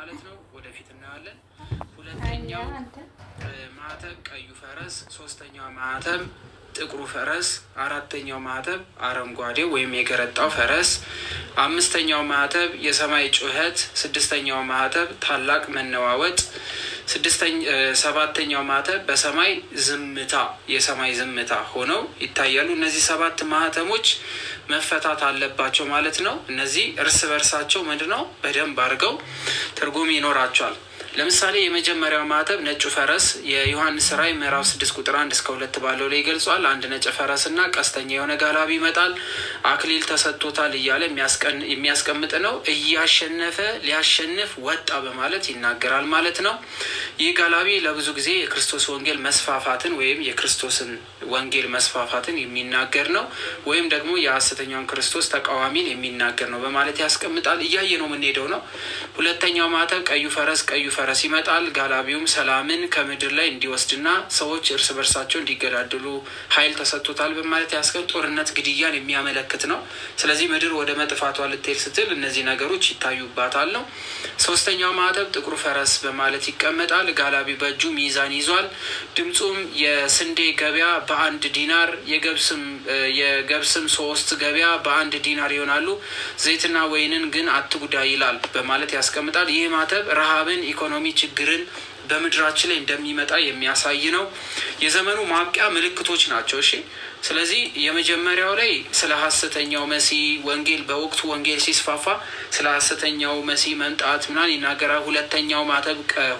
ማለት ነው። ወደፊት እናያለን። ሁለተኛው ማህተብ ቀዩ ፈረስ፣ ሶስተኛው ማህተብ ጥቁሩ ፈረስ፣ አራተኛው ማህተብ አረንጓዴው ወይም የገረጣው ፈረስ፣ አምስተኛው ማህተብ የሰማይ ጩኸት፣ ስድስተኛው ማህተብ ታላቅ መነዋወጥ፣ ሰባተኛው ማህተብ በሰማይ ዝምታ፣ የሰማይ ዝምታ ሆነው ይታያሉ። እነዚህ ሰባት ማህተሞች መፈታት አለባቸው ማለት ነው። እነዚህ እርስ በርሳቸው ምንድን ነው በደንብ አድርገው ትርጉም ይኖራቸዋል። ለምሳሌ የመጀመሪያው ማህተብ ነጩ ፈረስ የዮሐንስ ራዕይ ምዕራፍ 6 ቁጥር 1 እስከ 2 ባለው ላይ ይገልጿል። አንድ ነጭ ፈረስና ቀስተኛ የሆነ ጋላቢ ይመጣል፣ አክሊል ተሰጥቶታል እያለ የሚያስቀምጥ ነው። እያሸነፈ ሊያሸንፍ ወጣ በማለት ይናገራል ማለት ነው። ይህ ጋላቢ ለብዙ ጊዜ የክርስቶስ ወንጌል መስፋፋትን ወይም የክርስቶስን ወንጌል መስፋፋትን የሚናገር ነው፣ ወይም ደግሞ የሐሰተኛውን ክርስቶስ ተቃዋሚን የሚናገር ነው በማለት ያስቀምጣል። እያየ ነው የምንሄደው ነው። ሁለተኛው ማህተብ ቀዩ ፈረስ ይመጣል። ጋላቢውም ሰላምን ከምድር ላይ እንዲወስድና ሰዎች እርስ በርሳቸው እንዲገዳደሉ ኃይል ተሰጥቶታል በማለት ጦርነት፣ ግድያን የሚያመለክት ነው። ስለዚህ ምድር ወደ መጥፋቷ ልትሄድ ስትል እነዚህ ነገሮች ይታዩባታል ነው። ሶስተኛው ማህተብ ጥቁር ፈረስ በማለት ይቀመጣል። ጋላቢ በእጁ ሚዛን ይዟል። ድምፁም የስንዴ ገበያ በ1 ዲናር የገብስም 3 ገበያ በ1 ዲናር ይሆናሉ፣ ዘይትና ወይንን ግን አትጉዳ ይላል በማለት ያስቀምጣል። ይህ ማህተብ ረሃብን፣ ኢኮኖሚ ችግርን በምድራችን ላይ እንደሚመጣ የሚያሳይ ነው። የዘመኑ ማብቂያ ምልክቶች ናቸው። እሺ፣ ስለዚህ የመጀመሪያው ላይ ስለ ሐሰተኛው መሲህ ወንጌል በወቅቱ ወንጌል ሲስፋፋ ስለ ሐሰተኛው መሲህ መምጣት ምናምን ይናገራል።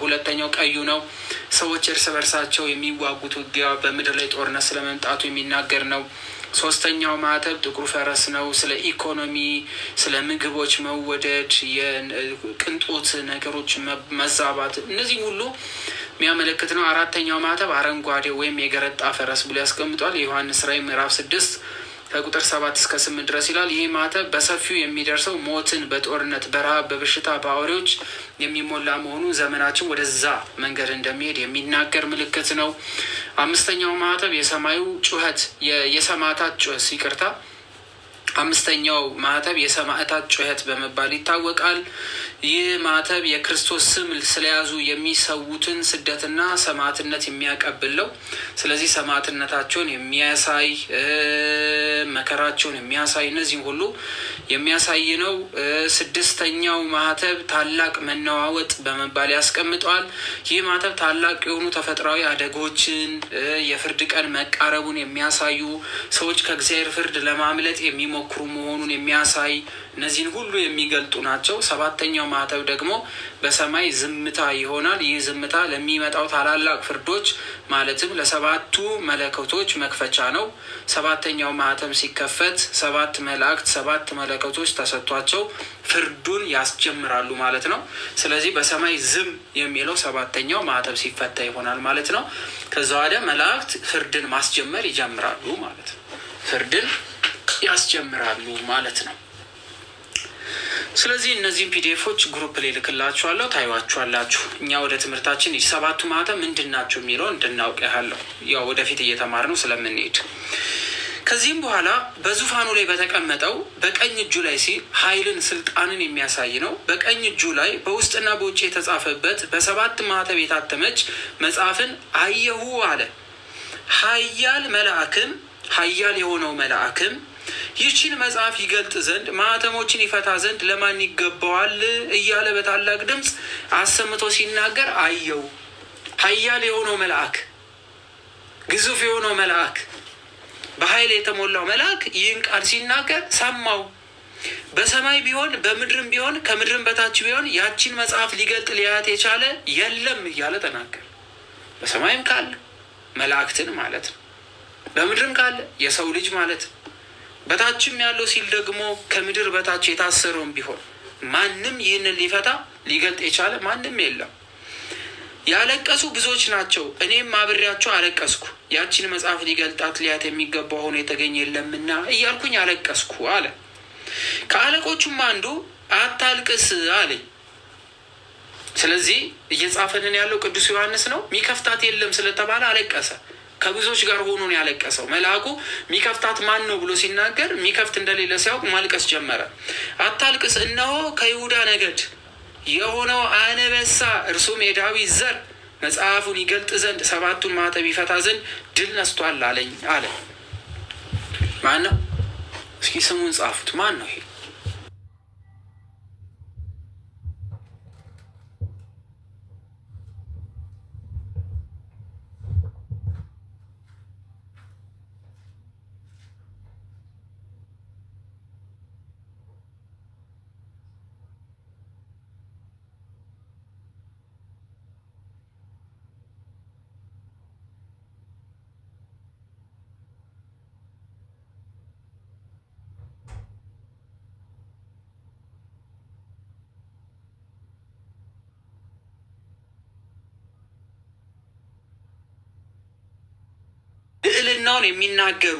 ሁለተኛው ቀዩ ነው። ሰዎች እርስ በርሳቸው የሚዋጉት ውጊያ በምድር ላይ ጦርነት ስለመምጣቱ የሚናገር ነው። ሶስተኛው ማህተብ ጥቁር ፈረስ ነው። ስለ ኢኮኖሚ፣ ስለ ምግቦች መወደድ፣ የቅንጦት ነገሮች መዛባት፣ እነዚህ ሁሉ የሚያመለክት ነው። አራተኛው ማህተብ አረንጓዴ ወይም የገረጣ ፈረስ ብሎ ያስቀምጧል። የዮሐንስ ራዕይ ምዕራፍ 6 ከቁጥር 7 እስከ 8 ድረስ ይላል። ይህ ማህተብ በሰፊው የሚደርሰው ሞትን፣ በጦርነት፣ በረሃብ፣ በበሽታ፣ በአውሬዎች የሚሞላ መሆኑ ዘመናችን ወደዛ መንገድ እንደሚሄድ የሚናገር ምልክት ነው። አምስተኛው ማህተብ የሰማዩ ጩኸት የሰማዕታት ጩኸት ይቅርታ አምስተኛው ማህተብ የሰማዕታት ጩኸት በመባል ይታወቃል። ይህ ማህተብ የክርስቶስ ስም ስለያዙ የሚሰዉትን ስደትና ሰማዕትነት የሚያቀብል ነው። ስለዚህ ሰማዕትነታቸውን የሚያሳይ መከራቸውን የሚያሳይ እነዚህም ሁሉ የሚያሳይ ነው። ስድስተኛው ማህተብ ታላቅ መነዋወጥ በመባል ያስቀምጠዋል። ይህ ማህተብ ታላቅ የሆኑ ተፈጥሯዊ አደጋዎችን፣ የፍርድ ቀን መቃረቡን የሚያሳዩ ሰዎች ከእግዚአብሔር ፍርድ ለማምለጥ የሚሞክሩ መሆኑን የሚያሳይ እነዚህን ሁሉ የሚገልጡ ናቸው። ሰባተኛው ማህተብ ደግሞ በሰማይ ዝምታ ይሆናል። ይህ ዝምታ ለሚመጣው ታላላቅ ፍርዶች ማለትም ለሰባቱ መለከቶች መክፈቻ ነው። ሰባተኛው ማህተም ሲከፈት 7 መላእክት 7 መለከቶች ተሰጥቷቸው ፍርዱን ያስጀምራሉ ማለት ነው። ስለዚህ በሰማይ ዝም የሚለው ሰባተኛው ማህተብ ሲፈታ ይሆናል ማለት ነው። ከዛ ወዲያ መላእክት ፍርድን ማስጀመር ይጀምራሉ ማለት ነው። ፍርድን ያስጀምራሉ ማለት ነው። ስለዚህ እነዚህን ፒዲኤፎች ግሩፕ ላይ ልክላችኋለሁ፣ ታዩዋችኋላችሁ። እኛ ወደ ትምህርታችን ሰባቱ ማህተም ምንድን ናቸው የሚለው እንድናውቅ ያህለው ያው ወደፊት እየተማርነው ስለምንሄድ ከዚህም በኋላ በዙፋኑ ላይ በተቀመጠው በቀኝ እጁ ላይ ሲል ኃይልን፣ ስልጣንን የሚያሳይ ነው። በቀኝ እጁ ላይ በውስጥና በውጭ የተጻፈበት በ7 ማህተብ የታተመች መጽሐፍን አየሁ አለ። ኃያል የሆነው መልአክም ይህችን መጽሐፍ ይገልጥ ዘንድ ማህተሞችን ይፈታ ዘንድ ለማን ይገባዋል እያለ በታላቅ ድምፅ አሰምቶ ሲናገር አየው። ኃያል የሆነው መልአክ፣ ግዙፍ የሆነው መልአክ፣ በኃይል የተሞላው መልአክ ይህን ቃል ሲናገር ሰማው። በሰማይ ቢሆን በምድርም ቢሆን ከምድርም በታች ቢሆን ያችን መጽሐፍ ሊገልጥ ሊያያት የቻለ የለም እያለ ተናገር። በሰማይም ካለ መላእክትን ማለት ነው፣ በምድርም ካለ የሰው ልጅ ማለት ነው። በታችም ያለው ሲል ደግሞ ከምድር በታች የታሰረውም ቢሆን ማንም ይህንን ሊፈታ ሊገልጥ የቻለ ማንም የለም። ያለቀሱ ብዙዎች ናቸው፣ እኔም አብሬያቸው አለቀስኩ። ያችን መጽሐፍ ሊገልጣት ሊያት የሚገባው ሆኖ የተገኘ የለምና እያልኩኝ አለቀስኩ አለ። ከአለቆቹም አንዱ አታልቅስ አለኝ። ስለዚህ እየጻፈንን ያለው ቅዱስ ዮሐንስ ነው። ሚከፍታት የለም ስለተባለ አለቀሰ። ከብዙዎች ጋር ሆኖ ነው ያለቀሰው። መልአኩ ሚከፍታት ማን ነው ብሎ ሲናገር ሚከፍት እንደሌለ ሲያውቅ ማልቀስ ጀመረ። አታልቅስ፣ እነሆ ከይሁዳ ነገድ የሆነው አንበሳ እርሱም የዳዊት ዘር መጽሐፉን ይገልጥ ዘንድ ሰባቱን ማኅተም ይፈታ ዘንድ ድል ነስቷል አለኝ አለ። ማን ነው? እስኪ ስሙን ጻፉት። ማን ነው ይሄ? ልዕልናውን የሚናገሩ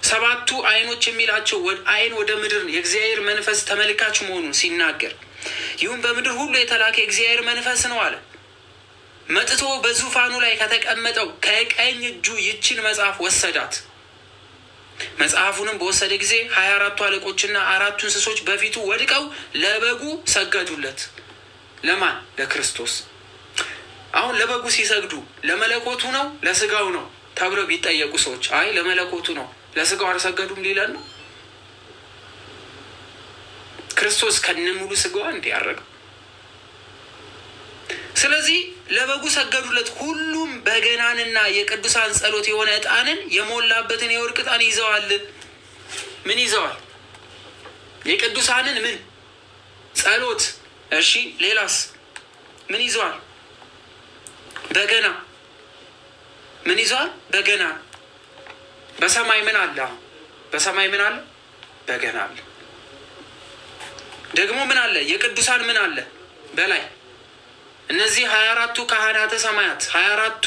ሰባቱ ዓይኖች የሚላቸው ዓይን ወደ ምድር የእግዚአብሔር መንፈስ ተመልካች መሆኑን ሲናገር ይሁን በምድር ሁሉ የተላከ የእግዚአብሔር መንፈስ ነው አለ። መጥቶ በዙፋኑ ላይ ከተቀመጠው ከቀኝ እጁ ይችን መጽሐፍ ወሰዳት። መጽሐፉንም በወሰደ ጊዜ 24ቱ አለቆችና 4ቱ እንስሶች በፊቱ ወድቀው ለበጉ ሰገዱለት። ለማን? ለክርስቶስ። አሁን ለበጉ ሲሰግዱ ለመለኮቱ ነው ለስጋው ነው ተብለው ቢጠየቁ ሰዎች አይ ለመለኮቱ ነው ለስጋው አልሰገዱም ሊለን ነው። ክርስቶስ ከነሙሉ ስጋው እንዲያረገው። ስለዚህ ለበጉ ሰገዱለት። ሁሉም በገናንና የቅዱሳን ጸሎት የሆነ ዕጣንን የሞላበትን የወርቅ ዕጣን ይዘዋል። ምን ይዘዋል? የቅዱሳንን ምን ጸሎት። እሺ ሌላስ ምን ይዘዋል? በገና። ምን ይዘዋል? በገና። በሰማይ ምን አለ? በሰማይ ምን አለ? በገና አለ። ደግሞ ምን አለ? የቅዱሳን ምን አለ? በላይ እነዚህ 24ቱ ካህናተ ሰማያት 24ቱ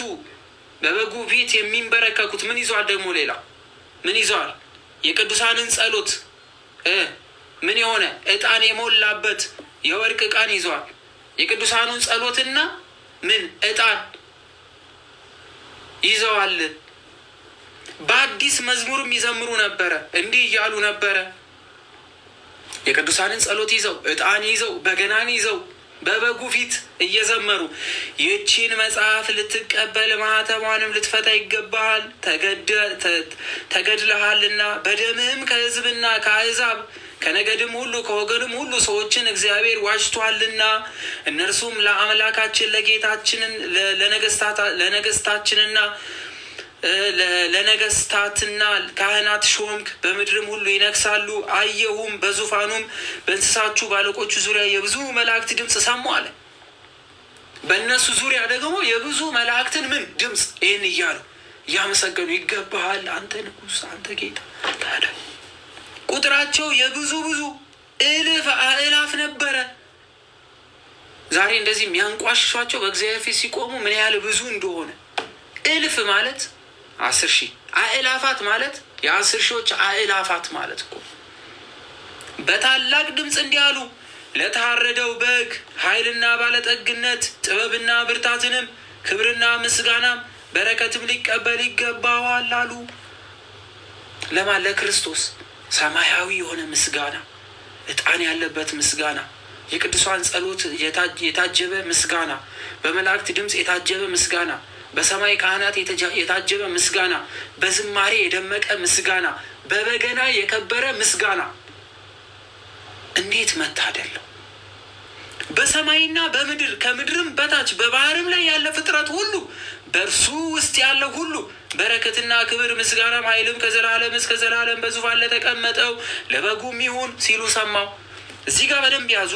በበጉ ፊት የሚንበረከኩት ምን ይዘዋል? ደግሞ ሌላ ምን ይዘዋል? የቅዱሳንን ጸሎት ምን የሆነ ዕጣን የሞላበት የወርቅ ዕቃን ይዘዋል። የቅዱሳኑን ጸሎትና ምን ዕጣን ይዘዋል። በአዲስ መዝሙርም ይዘምሩ ነበረ። እንዲህ እያሉ ነበረ። የቅዱሳንን ጸሎት ይዘው ዕጣን ይዘው በገናን ይዘው በበጉ ፊት እየዘመሩ ይህችን መጽሐፍ ልትቀበል ማኅተሟንም ልትፈታ ይገባሃል፣ ተገድለሃልና በደምህም ከሕዝብና ከአሕዛብ ከነገድም ሁሉ ከወገንም ሁሉ ሰዎችን እግዚአብሔር ዋጅቷልና እነርሱም ለአምላካችን ለጌታችንን ለነገስታችንና ለነገስታትና ካህናት ሾምክ፣ በምድርም ሁሉ ይነግሳሉ። አየሁም በዙፋኑም በእንስሳቹ ባለቆቹ ዙሪያ የብዙ መላእክት ድምፅ ሰሙ አለ። በእነሱ ዙሪያ ደግሞ የብዙ መላእክትን ምን ድምፅ? ይህን እያሉ እያመሰገኑ ይገባሃል አንተ ንጉሥ፣ አንተ ጌታ። ታዲያ ቁጥራቸው የብዙ እልፍ አእላፍ ነበረ። ዛሬ እንደዚህ የሚያንቋሽሿቸው በእግዚአብሔር ፊት ሲቆሙ ምን ያህል ብዙ እንደሆነ። እልፍ ማለት 10,000፣ አእላፋት ማለት የ10 ሺዎች አእላፋት ማለት እኮ። በታላቅ ድምፅ እንዲህ አሉ፣ ለታረደው በግ ኃይልና ባለጠግነት ጥበብና ብርታትንም ክብርና ምስጋናም በረከትም ሊቀበል ይገባዋል አሉ። ለማን? ለክርስቶስ። ሰማያዊ የሆነ ምስጋና፣ ዕጣን ያለበት ምስጋና፣ የቅዱሳን ጸሎት የታጀበ ምስጋና፣ በመላእክት ድምፅ የታጀበ ምስጋና፣ በሰማይ ካህናት የታጀበ ምስጋና፣ በዝማሬ የደመቀ ምስጋና፣ በበገና የከበረ ምስጋና። እንዴት መታደል ነው! በሰማይና በምድር ከምድርም በታች በባህርም ላይ ያለ ፍጥረት ሁሉ በእርሱ ውስጥ ያለው ሁሉ በረከትና ክብር ምስጋናም ኃይልም ከዘላለም እስከ ዘላለም በዙፋን ለተቀመጠው ለበጉም ይሁን ሲሉ ሰማው። እዚህ ጋር በደንብ ያዙ።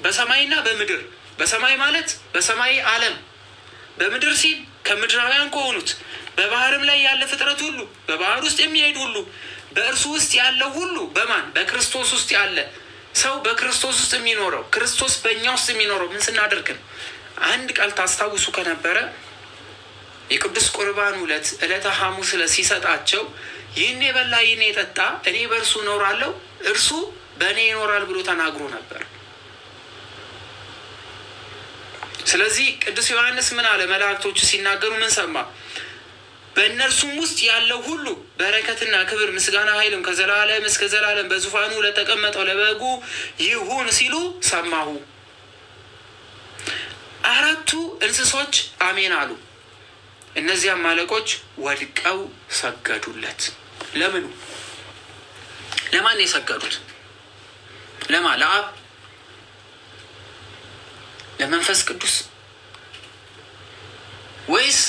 በሰማይና በምድር። በሰማይ ማለት በሰማይ ዓለም፣ በምድር ሲል ከምድራውያን ከሆኑት፣ በባህርም ላይ ያለ ፍጥረት ሁሉ፣ በባህር ውስጥ የሚሄድ ሁሉ፣ በእርሱ ውስጥ ያለው ሁሉ በማን? በክርስቶስ ውስጥ ያለ ሰው በክርስቶስ ውስጥ የሚኖረው፣ ክርስቶስ በእኛ ውስጥ የሚኖረው ምን ስናደርግ ነው? አንድ ቃል ታስታውሱ ከነበረ የቅዱስ ቁርባን ዕለተ ሐሙስ ሲሰጣቸው ይህን የበላ ይህን የጠጣ እኔ በእርሱ እኖራለሁ እርሱ በእኔ ይኖራል ብሎ ተናግሮ ነበር። ስለዚህ ቅዱስ ዮሐንስ ምን አለ? መላእክቶቹ ሲናገሩ ምን ሰማ? በእነርሱም ውስጥ ያለው ሁሉ በረከትና ክብር ምስጋና ኃይልም ከዘላለም እስከ ዘላለም በዙፋኑ ለተቀመጠው ለበጉ ይሁን ሲሉ ሰማሁ። አራቱ እንስሶች አሜን አሉ። እነዚያም አለቆች ወድቀው ሰገዱለት። ለምኑ? ለማን የሰገዱት? ለአብ? ለመንፈስ ቅዱስ? ወይስ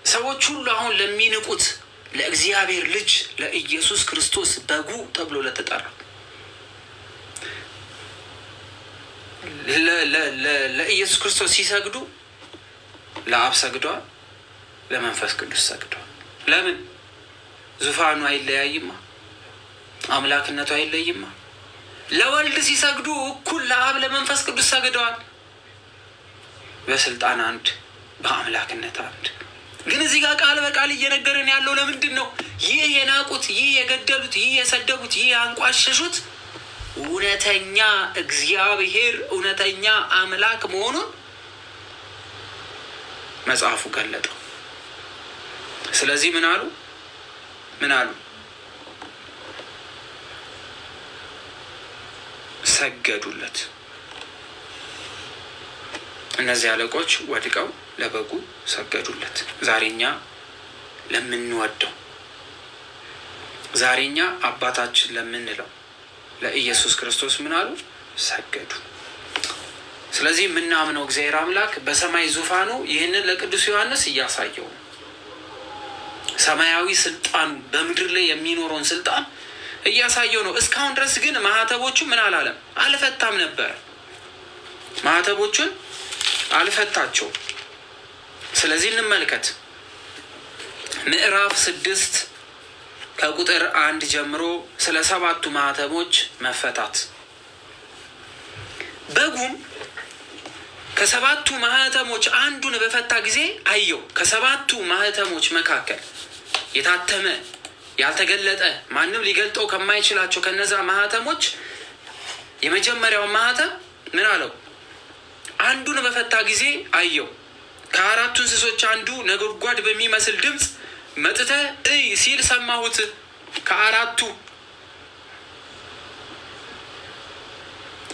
ሰዎች ሁሉ አሁን ለሚንቁት ለእግዚአብሔር ልጅ ለኢየሱስ ክርስቶስ በጉ ተብሎ ለተጠራ ለኢየሱስ ክርስቶስ ሲሰግዱ ለአብ ሰግደዋል፣ ለመንፈስ ቅዱስ ሰግደዋል። ለምን? ዙፋኑ አይለያይማ፣ አምላክነቱ አይለይማ። ለወልድ ሲሰግዱ እኩል ለአብ ለመንፈስ ቅዱስ ሰግደዋል። በስልጣን አንድ፣ በአምላክነት አንድ። ግን እዚህ ጋር ቃል በቃል እየነገረን ያለው ለምንድን ነው? ይህ የናቁት፣ ይህ የገደሉት፣ ይህ የሰደቡት፣ ይህ ያንቋሸሹት እውነተኛ እግዚአብሔር እውነተኛ አምላክ መሆኑን መጽሐፉ ገለጠው። ስለዚህ ምን አሉ? ሰገዱለት። እነዚህ አለቆች ወድቀው ለበጉ ሰገዱለት። ዛሬኛ ለምንወደው፣ ዛሬኛ አባታችን ለምንለው ለኢየሱስ ክርስቶስ ምን አሉ? ሰገዱ። ስለዚህ የምናምነው እግዚአብሔር አምላክ በሰማይ ዙፋኑ ይህንን ለቅዱስ ዮሐንስ እያሳየው ነው። ሰማያዊ ስልጣን በምድር ላይ የሚኖረውን ስልጣን እያሳየው ነው። እስካሁን ድረስ ግን ማህተቦቹ ምን አላለም? አልፈታም ነበር። ማህተቦቹን አልፈታቸው። ስለዚህ እንመልከት። ምዕራፍ 6 ከቁጥር 1 ጀምሮ ስለ 7ቱ ማህተሞች መፈታት። በጉም ከ7ቱ ማህተሞች አንዱን በፈታ ጊዜ አየው። ከ7ቱ ማህተሞች መካከል የታተመ ያልተገለጠ ማንም ሊገልጠው ከማይችላቸው ከነዛ ማህተሞች የመጀመሪያውን ማህተም ምን አለው? አንዱን በፈታ ጊዜ አየው። ከአራቱ እንስሶች አንዱ ነጎድጓድ በሚመስል ድምፅ መጥተህ እይ ሲል ሰማሁት። ከአራቱ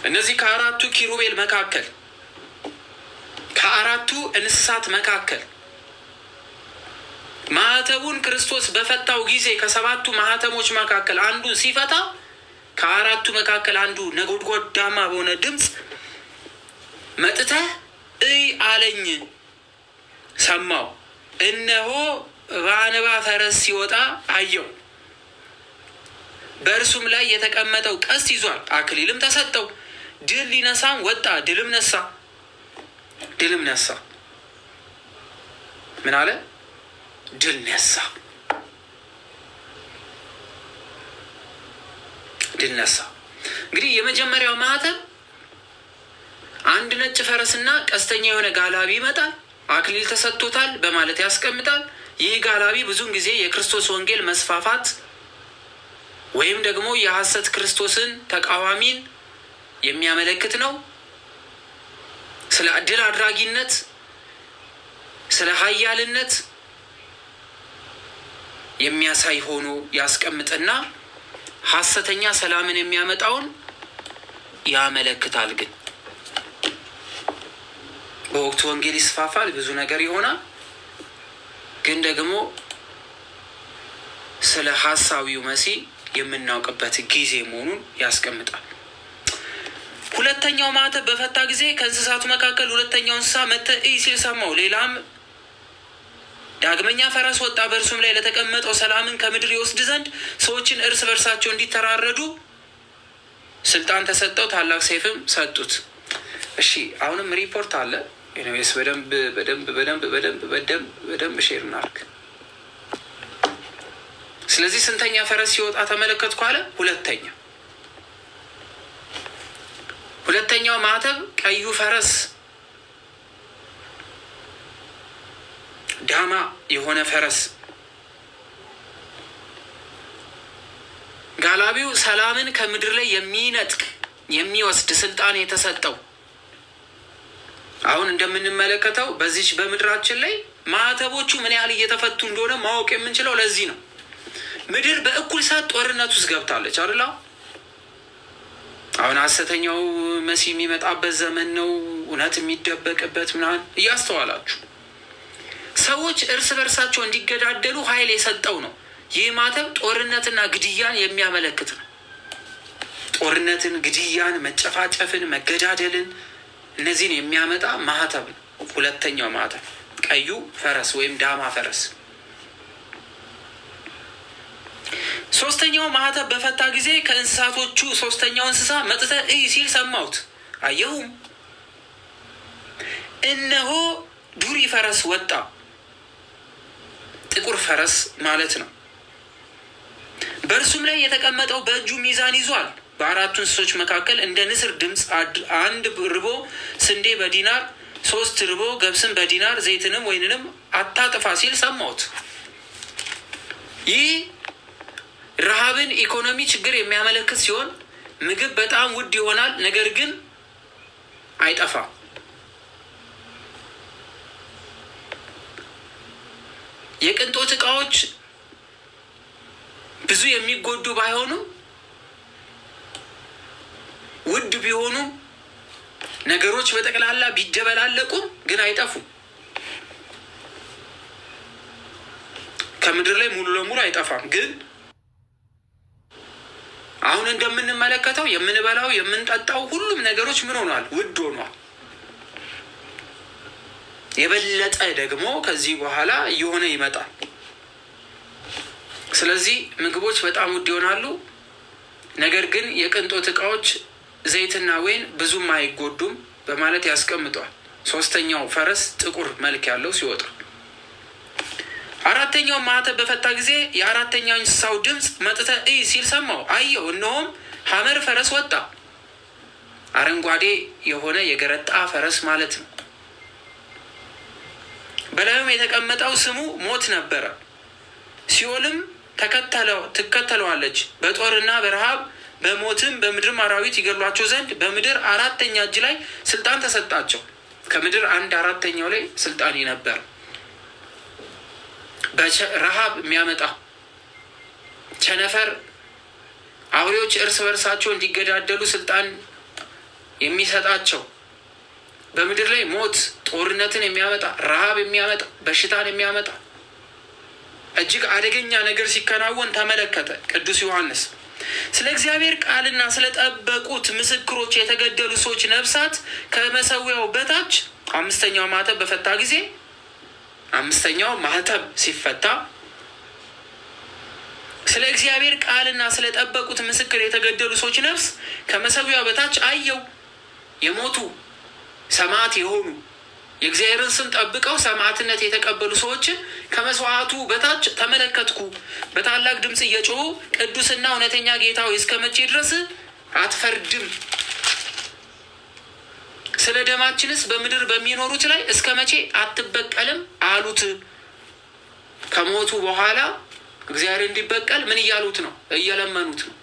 እነዚህ ከአራቱ ኪሩቤል መካከል ከአራቱ እንስሳት መካከል ማህተቡን ክርስቶስ በፈታው ጊዜ ከ7ቱ ማህተሞች መካከል አንዱን ሲፈታ ከአራቱ መካከል አንዱ ነጎድጓዳማ በሆነ ድምፅ መጥተህ እይ አለኝ። ሰማው። እነሆ በአንባ ፈረስ ሲወጣ አየው። በእርሱም ላይ የተቀመጠው ቀስት ይዟል፣ አክሊልም ተሰጠው። ድል ሊነሳም ወጣ፣ ድልም ነሳ። ምን አለ? ድል ነሳ። እንግዲህ የመጀመሪያው ማህተም አንድ ነጭ ፈረስና ቀስተኛ የሆነ ጋላቢ ይመጣል፣ አክሊል ተሰጥቶታል በማለት ያስቀምጣል። ይህ ጋላቢ ብዙውን ጊዜ የክርስቶስ ወንጌል መስፋፋት ወይም ደግሞ የሐሰት ክርስቶስን ተቃዋሚን የሚያመለክት ነው። ስለ ድል አድራጊነት፣ ስለ ኃያልነት የሚያሳይ ሆኖ ያስቀምጥና ሐሰተኛ ሰላምን የሚያመጣውን ያመለክታል። ግን በወቅቱ ወንጌል ይስፋፋል፣ ብዙ ነገር ይሆናል። ግን ደግሞ ስለ ሐሳዊው መሲህ የምናውቅበት ጊዜ መሆኑን ያስቀምጣል። ሁለተኛው ማህተም በፈታ ጊዜ ከእንስሳቱ መካከል ሁለተኛው እንስሳ መጥተህ እይ ሲል ሰማሁ። ሌላም ዳግመኛ ፈረስ ወጣ፣ በእርሱም ላይ ለተቀመጠው ሰላምን ከምድር ይወስድ ዘንድ ሰዎችን እርስ በርሳቸው እንዲተራረዱ ስልጣን ተሰጠው፣ ታላቅ ሰይፍም ሰጡት። እሺ አሁንም ሪፖርት አለ። ኤኒዌይስ በደንብ ሼር እናድርግ። ስለዚህ ስንተኛ ፈረስ ሲወጣ ተመለከትኩ አለ? ሁለተኛው ማህተም ቀዩ ፈረስ ዳማ የሆነ ፈረስ ጋላቢው ሰላምን ከምድር ላይ የሚነጥቅ የሚወስድ ስልጣን የተሰጠው። አሁን እንደምንመለከተው በዚች በምድራችን ላይ ማህተቦቹ ምን ያህል እየተፈቱ እንደሆነ ማወቅ የምንችለው ለዚህ ነው። ምድር በእኩል ሰዓት ጦርነት ውስጥ ገብታለች አይደል? አሁን ሐሰተኛው መሲህ የሚመጣበት ዘመን ነው፣ እውነት የሚደበቅበት ምናምን እያስተዋላችሁ ሰዎች እርስ በርሳቸው እንዲገዳደሉ ኃይል የሰጠው ነው። ይህ ማተብ ጦርነትና ግድያን የሚያመለክት ነው። ጦርነትን፣ ግድያን፣ መጨፋጨፍን፣ መገዳደልን እነዚህን የሚያመጣ ማህተብ ነው። ሁለተኛው ማህተብ ቀዩ ፈረስ ወይም ዳማ ፈረስ። ሶስተኛው ማህተብ በፈታ ጊዜ ከእንስሳቶቹ ሶስተኛው እንስሳ መጥተህ እይ ሲል ሰማሁት። አየሁም፣ እነሆ ዱሪ ፈረስ ወጣ። ጥቁር ፈረስ ማለት ነው። በእርሱም ላይ የተቀመጠው በእጁ ሚዛን ይዟል። በአራቱ እንስሶች መካከል እንደ ንስር ድምፅ አንድ ርቦ ስንዴ በዲናር፣ 3 ርቦ ገብስን በዲናር፣ ዘይትንም ወይንንም አታጥፋ ሲል ሰማሁት። ይህ ረሃብን፣ ኢኮኖሚ ችግር የሚያመለክት ሲሆን ምግብ በጣም ውድ ይሆናል፣ ነገር ግን አይጠፋም። የቅንጦት ዕቃዎች ብዙ የሚጎዱ ባይሆኑም ውድ ቢሆኑም ነገሮች በጠቅላላ ቢደበላለቁም ግን አይጠፉም። ከምድር ላይ ሙሉ ለሙሉ አይጠፋም። ግን አሁን እንደምንመለከተው የምንበላው የምንጠጣው ሁሉም ነገሮች ምን ሆኗል? ውድ ሆኗል። የበለጠ ደግሞ ከዚህ በኋላ እየሆነ ይመጣል። ስለዚህ ምግቦች በጣም ውድ ይሆናሉ። ነገር ግን የቅንጦት ዕቃዎች ዘይትና ወይን ብዙም አይጎዱም በማለት ያስቀምጧል። ሶስተኛው ፈረስ ጥቁር መልክ ያለው ሲወጣ፣ አራተኛው ማህተብ በፈታ ጊዜ የአራተኛው እንስሳው ድምፅ መጥተህ እይ ሲል ሰማሁ። አየሁ፣ እነሆም ሐመር ፈረስ ወጣ። አረንጓዴ የሆነ የገረጣ ፈረስ ማለት ነው። በላዩም የተቀመጠው ስሙ ሞት ነበረ። ሲኦልም ትከተለዋለች። በጦርና በረሃብ በሞትም በምድርም አራዊት ይገሏቸው ዘንድ በምድር 4ኛ እጅ ላይ ስልጣን ተሰጣቸው። ከምድር 1/4 ላይ ስልጣን ነበር። በረሃብ የሚያመጣ ቸነፈር፣ አውሬዎች እርስ በርሳቸው እንዲገዳደሉ ስልጣን የሚሰጣቸው፣ በምድር ላይ ሞት፣ ጦርነትን የሚያመጣ፣ ረሃብ የሚያመጣ፣ በሽታን የሚያመጣ እጅግ አደገኛ ነገር ሲከናወን ተመለከተ ቅዱስ ዮሐንስ። ስለ እግዚአብሔር ቃልና ስለ ጠበቁት ምስክሮች የተገደሉ ሰዎች ነፍሳት ከመሰዊያው በታች 5ኛው ማህተብ በፈታ ጊዜ 5ኛው ማህተብ ሲፈታ ስለ እግዚአብሔር ቃልና ስለ ጠበቁት ምስክር የተገደሉ ሰዎች ነፍስ ከመሰዊያው በታች አየው። የሞቱ ሰማዕት የሆኑ የእግዚአብሔርን ስም ጠብቀው ሰማዕትነት የተቀበሉ ሰዎችን ከመስዋዕቱ በታች ተመለከትኩ። በታላቅ ድምፅ እየጮሁ ቅዱስና እውነተኛ ጌታ ሆይ እስከ መቼ ድረስ አትፈርድም? ስለ ደማችንስ በምድር በሚኖሩት ላይ እስከ መቼ አትበቀልም አሉት። ከሞቱ በኋላ እግዚአብሔር እንዲበቀል ምን እያሉት ነው? እየለመኑት ነው።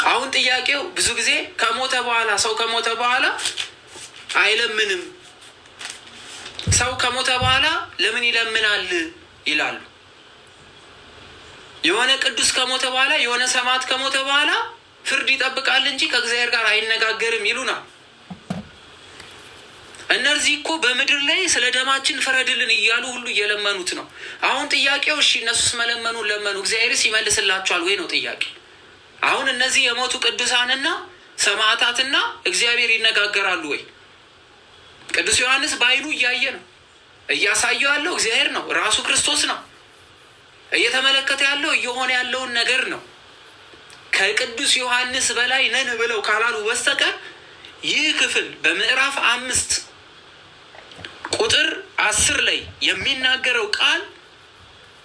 አሁን ጥያቄው ብዙ ጊዜ ከሞተ በኋላ ሰው ከሞተ በኋላ አይለምንም። ሰው ከሞተ በኋላ ለምን ይለምናል ይላሉ። የሆነ ቅዱስ ከሞተ በኋላ የሆነ ሰማዕት ከሞተ በኋላ ፍርድ ይጠብቃል እንጂ ከእግዚአብሔር ጋር አይነጋገርም ይሉናል። እነዚህ እኮ በምድር ላይ ስለ ደማችን ፍረድልን እያሉ ሁሉ እየለመኑት ነው። አሁን ጥያቄው እሺ እነሱስ መለመኑን ለመኑ፣ እግዚአብሔርስ ይመልስላቸዋል ወይ ነው ጥያቄ። አሁን እነዚህ የሞቱ ቅዱሳንና ሰማዕታትና እግዚአብሔር ይነጋገራሉ ወይ? ቅዱስ ዮሐንስ በዓይኑ እያየ ነው። እያሳየው ያለው እግዚአብሔር ነው፣ ራሱ ክርስቶስ ነው። እየተመለከተ ያለው እየሆነ ያለውን ነገር ነው። ከቅዱስ ዮሐንስ በላይ ነን ብለው ካላሉ በስተቀር ይህ ክፍል በምዕራፍ 5 ቁጥር 10 ላይ የሚናገረው ቃል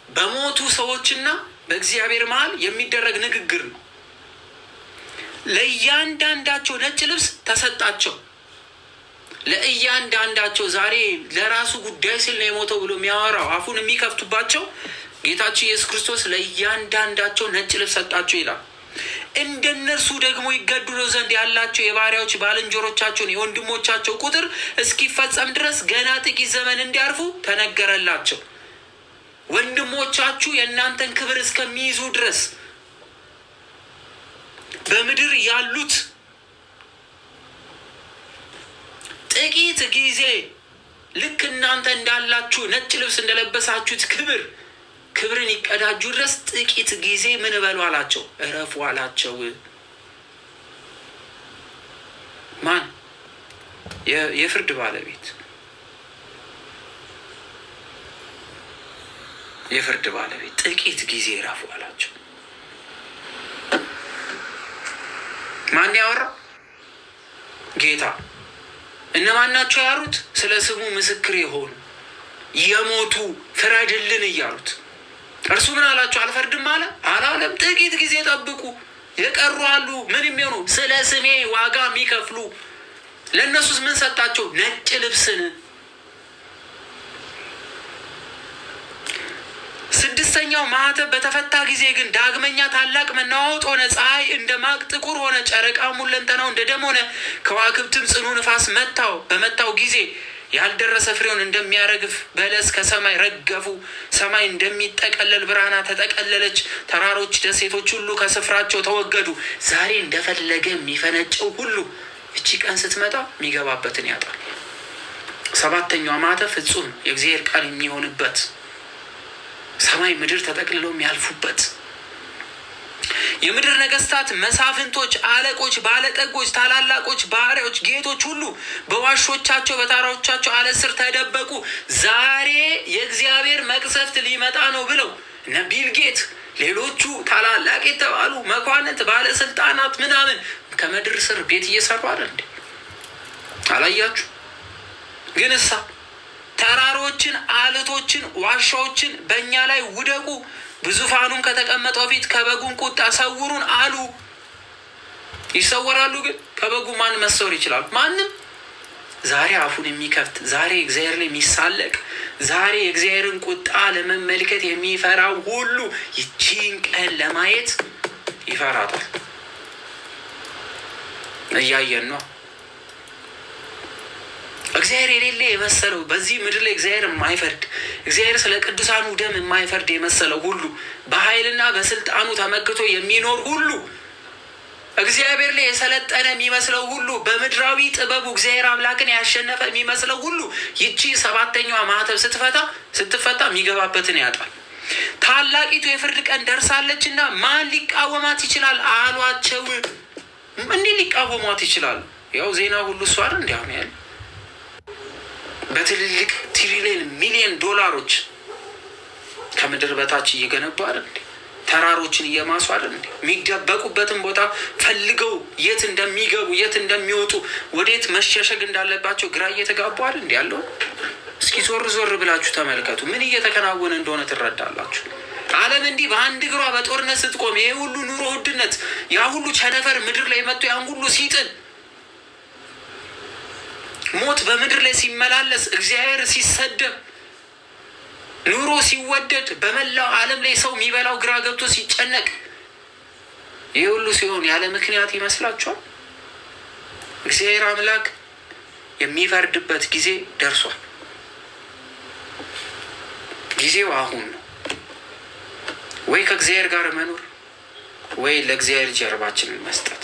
በሞቱ ሰዎችና በእግዚአብሔር መሀል የሚደረግ ንግግር ነው። ለእያንዳንዳቸው ነጭ ልብስ ተሰጣቸው። ለእያንዳንዳቸው ዛሬ ለራሱ ጉዳይ ሲል ነው የሞተው ብሎ የሚያወራው አፉን የሚከፍቱባቸው ጌታችን ኢየሱስ ክርስቶስ ለእያንዳንዳቸው ነጭ ልብስ ሰጣቸው ይላል። እንደነርሱ ደግሞ ይገድሉ ዘንድ ያላቸው የባሪያዎች ባልንጀሮቻቸውን የወንድሞቻቸው ቁጥር እስኪፈጸም ድረስ ገና ጥቂት ዘመን እንዲያርፉ ተነገረላቸው። ወንድሞቻችሁ የእናንተን ክብር እስከሚይዙ ድረስ በምድር ያሉት ጥቂት ጊዜ ልክ እናንተ እንዳላችሁ ነጭ ልብስ እንደለበሳችሁት ክብርን ይቀዳጁ ድረስ ጥቂት ጊዜ ምን በሉ አላቸው? እረፉ አላቸው። ማን? የፍርድ ባለቤት ጥቂት ጊዜ እረፉ አላቸው። ማን ያወራ? ጌታ። እነማን ናቸው ያሉት? ስለ ስሙ ምስክር የሆኑ የሞቱ ፍረድልን እያሉት። እርሱ ምን አላቸው? አልፈርድም አለ? አላለም። ጥቂት ጊዜ ጠብቁ፣ የቀሩ አሉ። ምን የሚሆኑ? ስለ ስሜ ዋጋ የሚከፍሉ። ለእነሱስ ምን ሰጣቸው? ነጭ ልብስን። ስድስተኛው ማኅተም በተፈታ ጊዜ ግን ዳግመኛ ታላቅ መናወጥ ሆነ። ፀሐይ እንደ ማቅ ጥቁር ሆነ፣ ጨረቃ ሁለንተናው እንደ ደም ሆነ። ከዋክብትም ጽኑ ንፋስ በመታው ጊዜ ያልደረሰ ፍሬውን እንደሚያረግፍ በለስ ከሰማይ ረገፉ። ሰማይ እንደሚጠቀለል ብርሃና ተጠቀለለች። ተራሮች፣ ደሴቶች ሁሉ ከስፍራቸው ተወገዱ። ዛሬ እንደፈለገ የሚፈነጨው ሁሉ እቺ ቀን ስትመጣ የሚገባበትን ያጣል። ሰባተኛው ማኅተም ፍጹም የእግዚአብሔር ቃል የሚሆንበት፣ ሰማይ ምድር ተጠቅልለው የሚያልፉበት፣ የምድር ነገስታት፣ መሳፍንቶች፣ አለቆች፣ ባለጠጎች፣ ታላላቆች፣ ባሪያዎች፣ ጌቶች ሁሉ በዋሾቻቸው በተራሮቻቸው አለት ስር ተደበቁ። ዛሬ የእግዚአብሔር መቅሰፍት ሊመጣ ነው ብለው እነ ቢል ጌት፣ ሌሎቹ ታላላቅ የተባሉ መኳንንት፣ ባለስልጣናት ምናምን ከምድር ስር ቤት እየሰሩ አለ እንዴ? አላያችሁ? ግን ተራሮችን፣ አለቶችን፣ ዋሻዎችን በእኛ ላይ ውደቁ፣ በዙፋኑም ከተቀመጠው ፊት ከበጉም ቁጣ ሰውሩን አሉ። ይሰወራሉ። ግን ከበጉ ማን መሰወር ይችላል? ማንም። ዛሬ አፉን የሚከፍት፣ ዛሬ እግዚአብሔር ላይ የሚሳለቅ፣ ዛሬ የእግዚአብሔርን ቁጣ ለመመልከት የሚፈራው ሁሉ ይቺን ቀን ለማየት ይፈራታል። እያየን ነው። እግዚአብሔር የሌለ የመሰለው በዚህ ምድር ላይ እግዚአብሔር የማይፈርድ እግዚአብሔር ስለ ቅዱሳኑ ደም የማይፈርድ የመሰለው ሁሉ በኃይልና በስልጣኑ ተመክቶ የሚኖር ሁሉ እግዚአብሔር ላይ የሰለጠነ የሚመስለው ሁሉ በምድራዊ ጥበቡ እግዚአብሔር አምላክን ያሸነፈ የሚመስለው ሁሉ ይቺ ሰባተኛዋ ማኅተም ስትፈታ የሚገባበትን ያጣል። ታላቂቱ የፍርድ ቀን ደርሳለችና ማን ሊቃወማት ይችላል አሏቸው። እንዲህ ሊቃወሟት ይችላሉ? ያው ዜና ሁሉ እሷ አይደል እንዲያውም ያለ በትልልቅ ትሪሊየን ሚሊዮን ዶላሮች ከምድር በታች እየገነቡ አይደል እንዴ? ተራሮችን እየማሱ አይደል እንዴ? የሚደበቁበትን ቦታ ፈልገው የት እንደሚገቡ የት እንደሚወጡ ወዴት መሸሸግ እንዳለባቸው ግራ እየተጋቡ አይደል እንዴ ያለው? እስኪ ዞር ብላችሁ ተመልከቱ። ምን እየተከናወነ እንደሆነ ትረዳላችሁ። ዓለም እንዲህ በአንድ እግሯ በጦርነት ስትቆም፣ ይሄ ሁሉ ኑሮ ውድነት፣ ያ ሁሉ ቸነፈር ምድር ላይ መጥቶ ያን ሁሉ ሲጥል፣ ሞት በምድር ላይ ሲመላለስ፣ እግዚአብሔር ሲሰደብ፣ ኑሮ ሲወደድ፣ በመላው ዓለም ላይ ሰው የሚበላው ግራ ገብቶ ሲጨነቅ፣ ይህ ሁሉ ሲሆን ያለ ምክንያት ይመስላችኋል? እግዚአብሔር አምላክ የሚፈርድበት ጊዜ ደርሷል። ጊዜው አሁን ነው። ወይ ከእግዚአብሔር ጋር መኖር ወይ ለእግዚአብሔር ጀርባችንን መስጠት።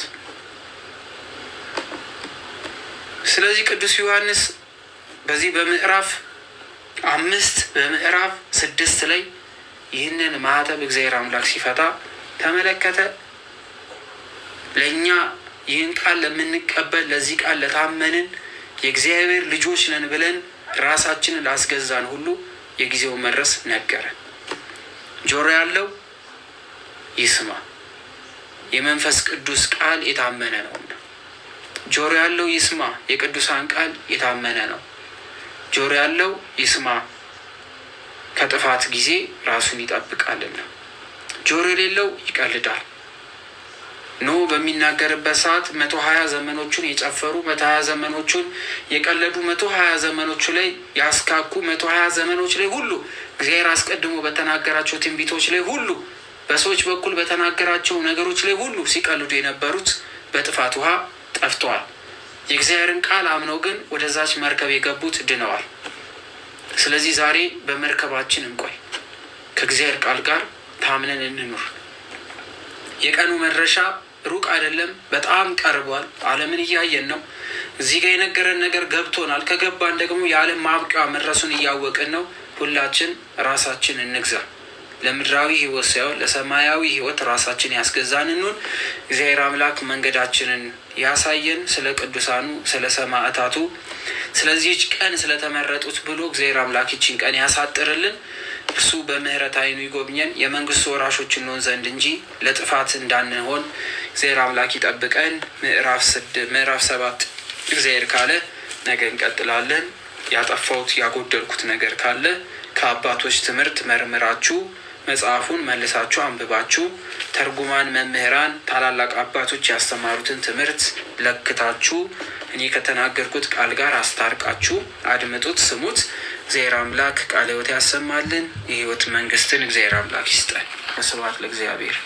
ስለዚህ ቅዱስ ዮሐንስ በዚህ በምዕራፍ 5 በምዕራፍ 6 ላይ ይህንን ማኅተም እግዚአብሔር አምላክ ሲፈታ ተመለከተ። ለእኛ ይህን ቃል ለምንቀበል ለዚህ ቃል ለታመንን የእግዚአብሔር ልጆች ነን ብለን ራሳችንን ላስገዛን ሁሉ የጊዜው መድረስ ነገረን። ጆሮ ያለው ይስማ፣ የመንፈስ ቅዱስ ቃል የታመነ ነውና። ጆሮ ያለው ይስማ፣ የቅዱሳን ቃል የታመነ ነው። ጆሮ ያለው ይስማ፣ ከጥፋት ጊዜ ራሱን ይጠብቃልና። ጆሮ የሌለው ይቀልዳል። ኖህ በሚናገርበት ሰዓት 120 ዘመኖቹን የጨፈሩ 120 ዘመኖቹን የቀለዱ 120 ዘመኖቹ ላይ ያስካኩ 120 ዘመኖች ላይ ሁሉ እግዚአብሔር አስቀድሞ በተናገራቸው ትንቢቶች ላይ ሁሉ በሰዎች በኩል በተናገራቸው ነገሮች ላይ ሁሉ ሲቀልዱ የነበሩት በጥፋት ውሃ ጠፍተዋል። የእግዚአብሔርን ቃል አምነው ግን ወደዛች መርከብ የገቡት ድነዋል። ስለዚህ ዛሬ በመርከባችን እንቆይ። ከእግዚአብሔር ቃል ጋር ታምነን እንኑር። የቀኑ መድረሻ ሩቅ አይደለም፣ በጣም ቀርቧል። ዓለምን እያየን ነው። እዚህ ጋር የነገረን ነገር ገብቶናል። ከገባን ደግሞ የዓለም ማብቂያ መድረሱን እያወቅን ነው። ሁላችን ራሳችን እንግዛ። ለምድራዊ ሕይወት ሳይሆን ለሰማያዊ ሕይወት ራሳችን ያስገዛን እንሁን። እግዚአብሔር አምላክ መንገዳችንን ያሳየን። ስለ ቅዱሳኑ፣ ስለ ሰማዕታቱ፣ ስለዚህች ቀን ስለተመረጡት ብሎ እግዚአብሔር አምላክ ይችን ቀን ያሳጥርልን። እርሱ በምህረት ዓይኑ ይጎብኘን። የመንግስቱ ወራሾች እንሆን ዘንድ እንጂ ለጥፋት እንዳንሆን እግዚአብሔር አምላክ ይጠብቀን። ምዕራፍ 7 እግዚአብሔር ካለ ነገ እንቀጥላለን። ያጠፋሁት ያጎደልኩት ነገር ካለ ከአባቶች ትምህርት መርምራችሁ መጽሐፉን መልሳችሁ አንብባችሁ ተርጉማን መምህራን ታላላቅ አባቶች ያስተማሩትን ትምህርት ለክታችሁ እኔ ከተናገርኩት ቃል ጋር አስታርቃችሁ አድምጡት፣ ስሙት። እግዚአብሔር አምላክ ቃለ ሕይወት ያሰማልን። የሕይወት መንግስትን እግዚአብሔር አምላክ ይስጠን። ስብሐት ለእግዚአብሔር።